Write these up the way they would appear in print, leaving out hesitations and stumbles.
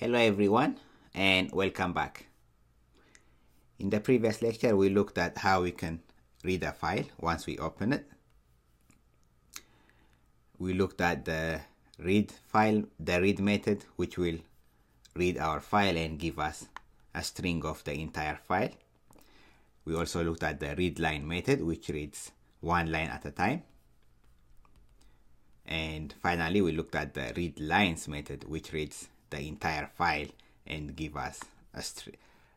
Hello everyone and welcome back. In the previous lecture we looked at how we can read a file once we open it. We looked at the read method, which will read our file and give us a string of the entire file. We also looked at the read line method, which reads one line at a time. And finally we looked at the read lines method, which reads the entire file and give us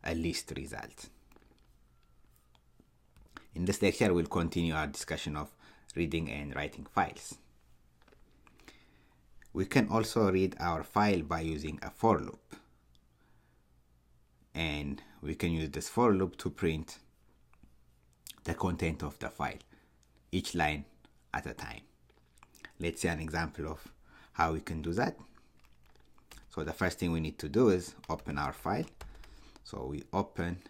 a list result. In this lecture we'll continue our discussion of reading and writing files. We can also read our file by using a for loop, and we can use this for loop to print the content of the file, each line at a time. Let's see an example of how we can do that. So the first thing we need to do is open our file. So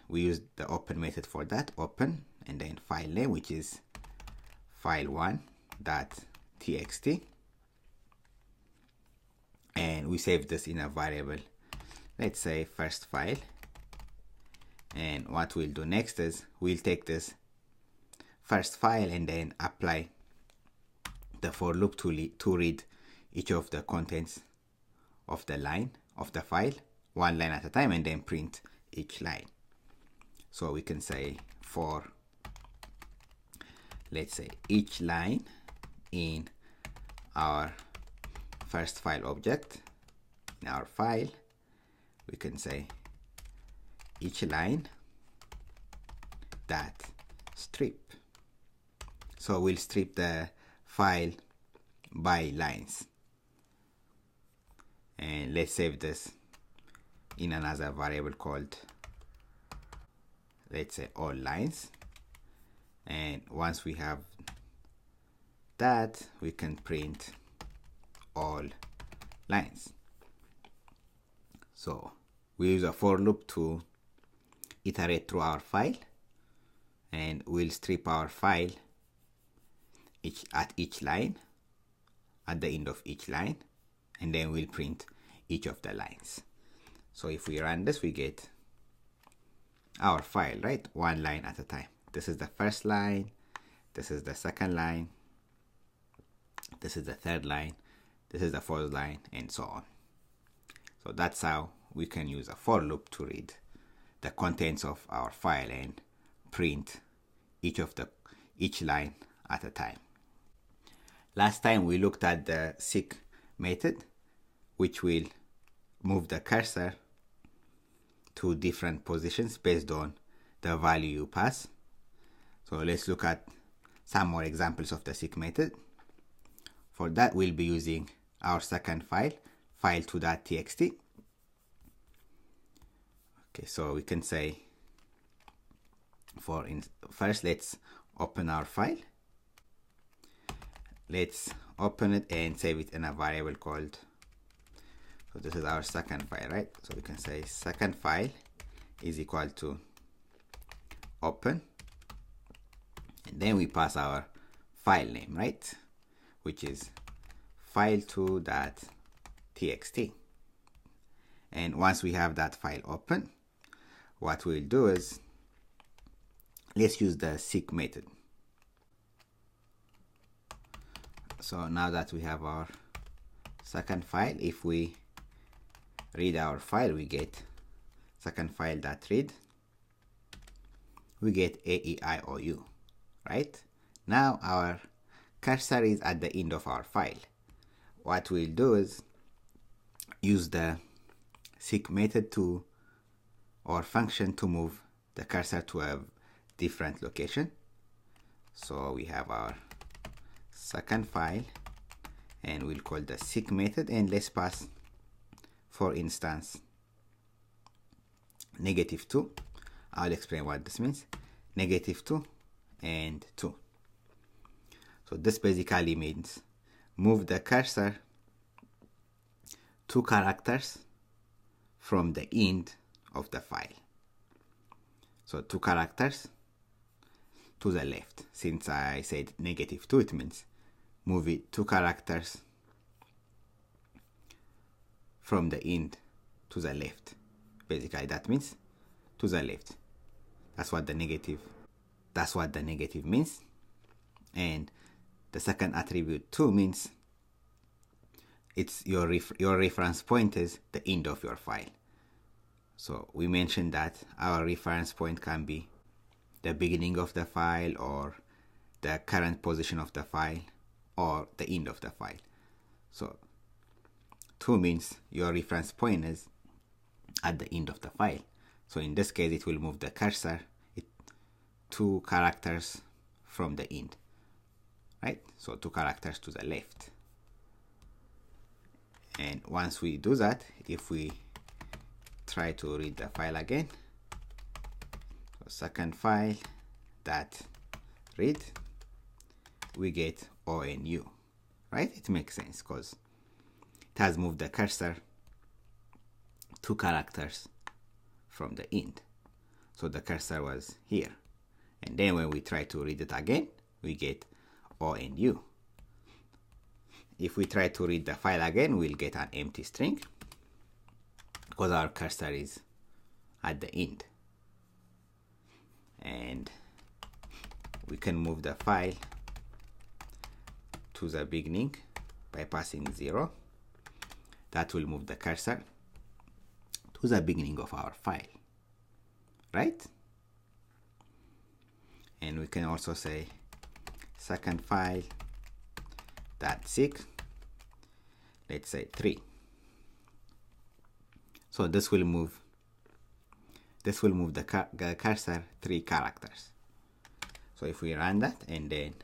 we use the open method for that, open, and then file name, which is file1.txt, and we save this in a variable, let's say first file. And what we'll do next is we'll take this first file and then apply the for loop to read each of the contents of the line of the file, one line at a time, and then print each line. So we can say for, let's say, each line in our first file object, in our file, we can say each line that strip. So we'll strip the file by lines, and let's save this in another variable called, let's say, all lines. And once we have that, we can print all lines. So we use a for loop to iterate through our file, and we'll strip our file at each line, at the end of each line, and then we'll print each of the lines. So if we run this, we get our file, right? One line at a time. This is the first line, this is the second line, this is the third line, this is the fourth line, and so on. So that's how we can use a for loop to read the contents of our file and print each line at a time. Last time we looked at the Sig method, which will move the cursor to different positions based on the value you pass. So let's look at some more examples of the Sig method. For that, we'll be using our second file, file2.txt. Okay, so we can say first let's open our file. Let's open it and save it in a variable called, so this is our second file, right? So we can say second file is equal to open, and then we pass our file name, right, which is file2.txt. And once we have that file open, what we'll do is let's use the Sig method. So now that we have our second file, if we read our file, we get second file.read, we get AEIOU, right? Now our cursor is at the end of our file. What we'll do is use the Sig method or function to move the cursor to a different location. So we have our second file, and we'll call the Sig method, and let's pass, for instance, -2. I'll explain what this means. -2 and 2. So this basically means move the cursor 2 characters from the end of the file. So 2 characters to the left. Since I said -2, it means move it 2 characters from the end to the left. Basically, that means to the left. That's what the negative means. And the second attribute 2 means it's your reference point is the end of your file. So we mentioned that our reference point can be the beginning of the file, or the current position of the file, or the end of the file. So 2 means your reference point is at the end of the file. So in this case, it will move the cursor 2 characters from the end, right? So 2 characters to the left. And once we do that, if we try to read the file again, so second file that read, we get ONU, right? It makes sense because it has moved the cursor 2 characters from the end. So the cursor was here. And then when we try to read it again, we get ONU. If we try to read the file again, we'll get an empty string because our cursor is at the end. And we can move the file to the beginning by passing 0. That will move the cursor to the beginning of our file, right? And we can also say second file that sig, let's say 3. So this will move the cursor 3 characters. So if we run that and then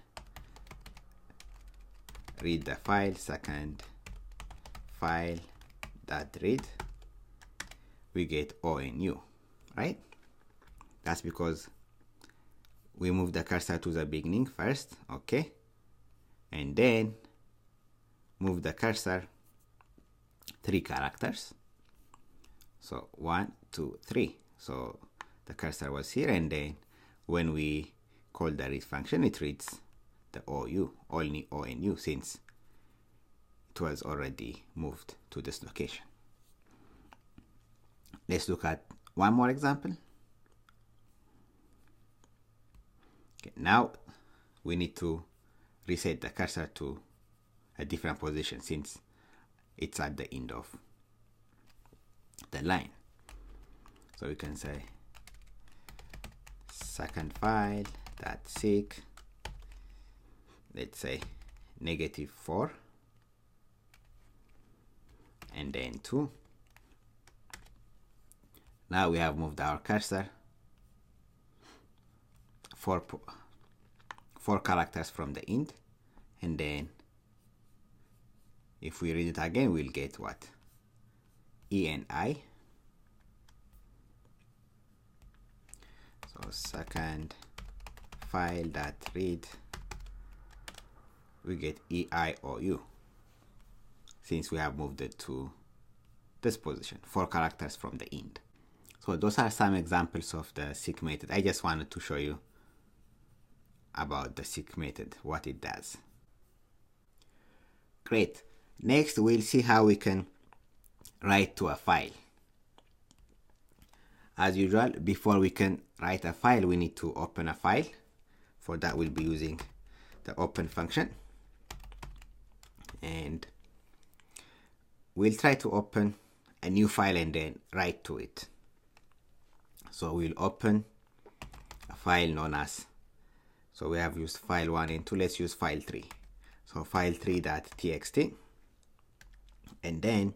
read the file, second file that read, we get ONU, right? That's because we move the cursor to the beginning first, okay? And then move the cursor 3 characters. So 1, 2, 3. So the cursor was here, and then when we call the read function, it reads the only ONU, since it was already moved to this location. Let's look at one more example. Okay, now we need to reset the cursor to a different position since it's at the end of the line. So we can say second file that sig, let's say -4 and then 2. Now we have moved our cursor 4 characters from the end, and then if we read it again, we'll get what? ENI. So second file that read, we get EIOU, since we have moved it to this position, 4 characters from the end. So those are some examples of the Sig method. I just wanted to show you about the Sig method, what it does. Great. Next, we'll see how we can write to a file. As usual, before we can write a file, we need to open a file. For that, we'll be using the open function. And we'll try to open a new file and then write to it. So we'll open a file known as, so we have used file 1 and 2, let's use file 3. So file 3.txt, and then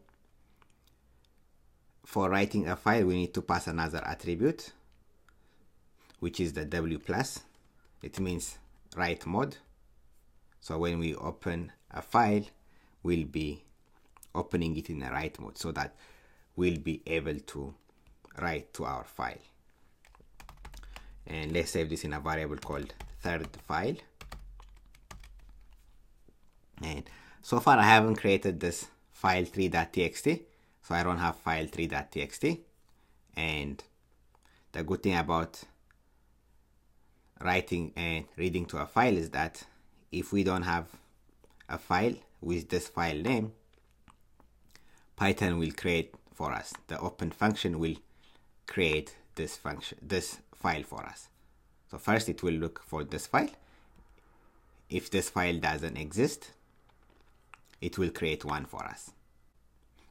for writing a file, we need to pass another attribute, which is the W+. It means write mode. So when we open a file, we'll be opening it in a write mode so that we'll be able to write to our file. And let's save this in a variable called third file. And so far I haven't created this file 3.txt, so I don't have file 3.txt. And the good thing about writing and reading to a file is that if we don't have a file with this file name, Python will create for us. The open function will create this file for us. So first it will look for this file. If this file doesn't exist, it will create one for us.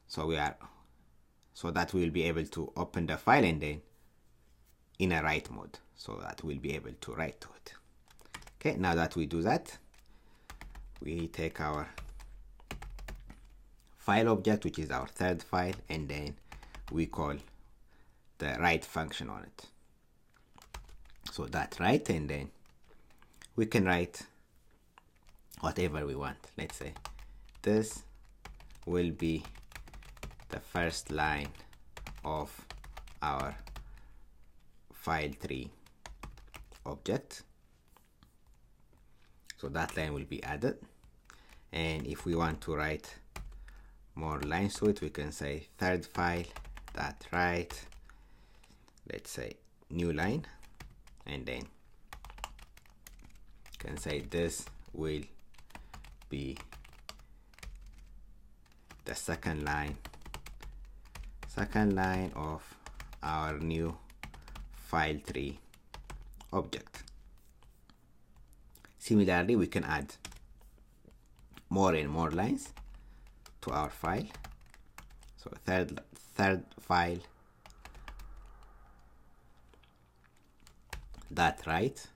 So that we'll be able to open the file and then in a write mode, so that we'll be able to write to it. Okay, now that we do that, we take our file object, which is our third file, and then we call the write function on it. So that write, and then we can write whatever we want. Let's say this will be the first line of our file3 object. So that line will be added, and if we want to write more lines to it, we can say third file that write, let's say new line, and then can say this will be the second line of our new file3 object. Similarly, we can add more and more lines to our file. So third file that write,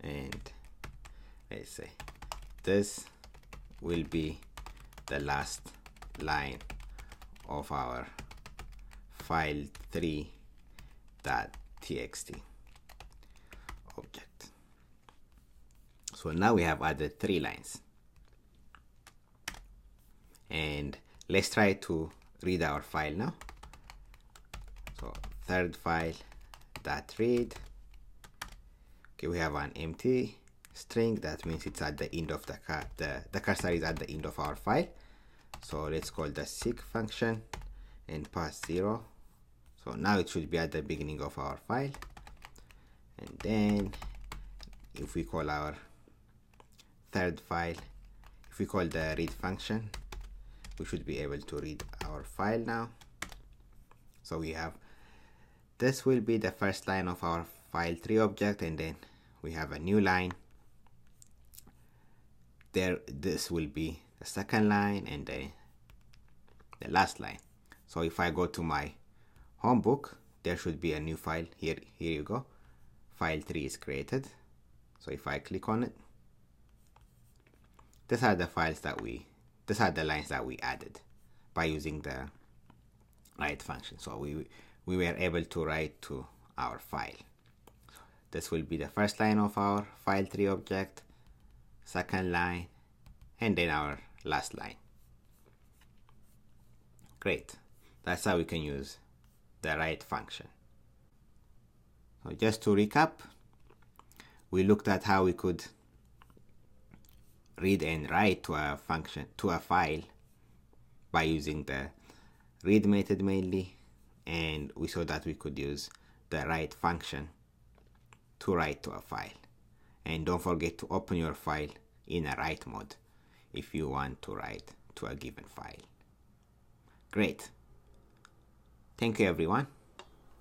and let's say this will be the last line of our file3.txt object. So now we have added 3 lines, and let's try to read our file now. So third file that read. Okay, we have an empty string. That means it's at the end of the cursor is at the end of our file. So let's call the sig function and pass 0. So now it should be at the beginning of our file, and then if we call our third file, if we call the read function, we should be able to read our file now. So we have this will be the first line of our file3 object, and then we have a new line there. This will be the second line, and then the last line. So if I go to my home book, there should be a new file here. Here you go, file3 is created. So if I click on it, these are the lines that we added by using the write function. So we were able to write to our file. This will be the first line of our file3 object, second line, and then our last line. Great. That's how we can use the write function. So just to recap, we looked at how we could read and write to a function, to a file, by using the read method mainly, and we saw that we could use the write function to write to a file. And don't forget to open your file in a write mode if you want to write to a given file. Great. Thank you, everyone.